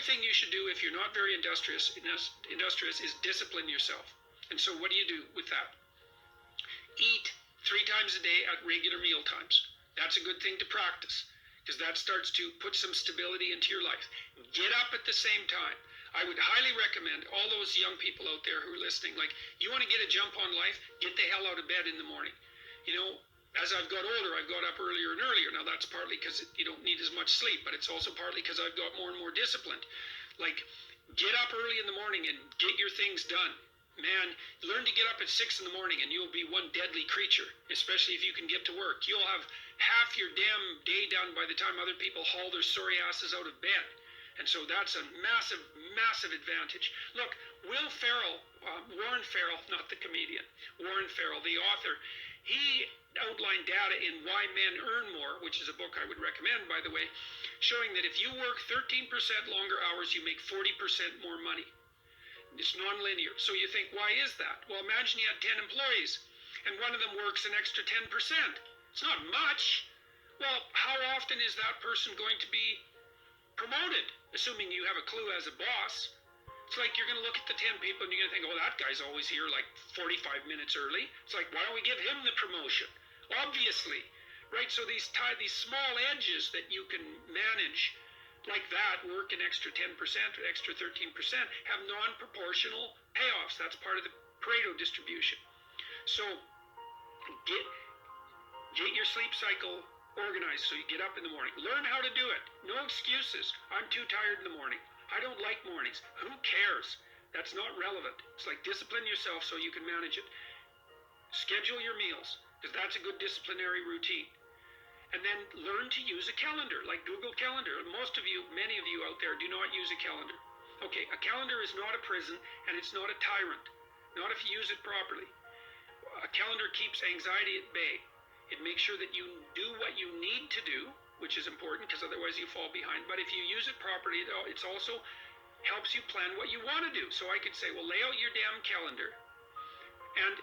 other thing you should do if you're not very industrious is discipline yourself. And so what do you do with that? Eat 3 times a day at regular meal times. That's a good thing to practice, because that starts to put some stability into your life. Get up at the same time. I would highly recommend all those young people out there who are listening, like, you want to get a jump on life, get the hell out of bed in the morning. You know, as I've got older, I've got up earlier and earlier. Now that's partly because you don't need as much sleep, but it's also partly because I've got more and more disciplined. Like, get up early in the morning and get your things done. Man, learn to get up at 6 in the morning and you'll be one deadly creature, especially if you can get to work. You'll have half your damn day done by the time other people haul their sorry asses out of bed. And so that's a massive, massive advantage. Look, Warren Farrell, not the comedian, Warren Farrell, the author, he outlined data in Why Men Earn More, which is a book I would recommend, by the way, showing that if you work 13% longer hours, you make 40% more money. It's non-linear. So you think, why is that? Well, imagine you had 10 employees and one of them works an extra 10%. It's not much. Well, how often is that person going to be promoted, assuming you have a clue as a boss? It's like you're going to look at the 10 people and you're going to think, oh, that guy's always here like 45 minutes early. It's like, why don't we give him the promotion? Obviously, right? So these small edges that you can manage like that, work an extra 10% or extra 13%, have non-proportional payoffs. That's part of the Pareto distribution. So get your sleep cycle organized so you get up in the morning. Learn how to do it. No excuses. I'm too tired in the morning. I don't like mornings. Who cares? That's not relevant. It's like, discipline yourself so you can manage it. Schedule your meals, because that's a good disciplinary routine. And then learn to use a calendar, like Google Calendar. Most of you, many of you out there, do not use a calendar. Okay, a calendar is not a prison, and it's not a tyrant. Not if you use it properly. A calendar keeps anxiety at bay. It makes sure that you do what you need to do, which is important, because otherwise you fall behind. But if you use it properly, it also helps you plan what you want to do. So I could say, well, lay out your damn calendar and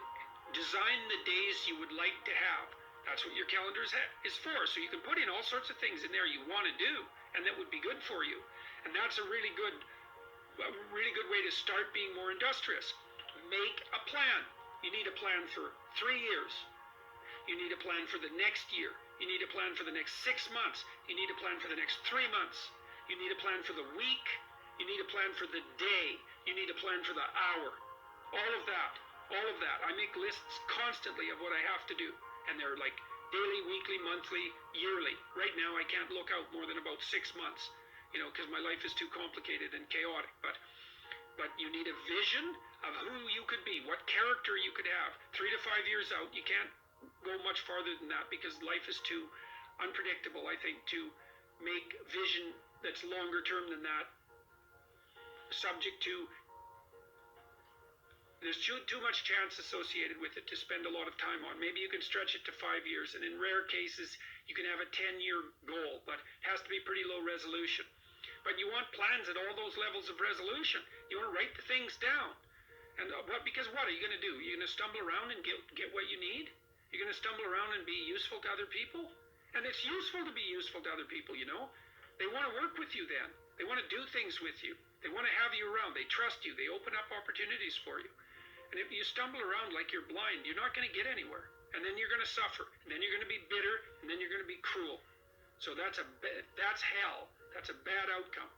design the days you would like to have. That's what your calendar is for. So you can put in all sorts of things in there you want to do, and that would be good for you. And that's a really good way to start being more industrious. Make a plan. You need a plan for 3 years. You need a plan for the next year. You need a plan for the next 6 months. You need a plan for the next 3 months. You need a plan for the week. You need a plan for the day. You need a plan for the hour. All of that. I make lists constantly of what I have to do. And they're like daily, weekly, monthly, yearly. Right now, I can't look out more than about 6 months, because my life is too complicated and chaotic. But you need a vision of who you could be, what character you could have. 3 to 5 years out, you can't go much farther than that, because life is too unpredictable, I think, to make vision that's longer term than that subject to. There's too much chance associated with it to spend a lot of time on. Maybe you can stretch it to 5 years, and in rare cases, you can have a 10-year goal, but it has to be pretty low resolution. But you want plans at all those levels of resolution. You want to write the things down. And because what are you going to do? You're going to stumble around and get what you need? You're going to stumble around and be useful to other people? And it's useful to be useful to other people, They want to work with you then. They want to do things with you. They want to have you around. They trust you. They open up opportunities for you. And if you stumble around like you're blind, you're not going to get anywhere. And then you're going to suffer. And then you're going to be bitter. And then you're going to be cruel. So that's hell. That's a bad outcome.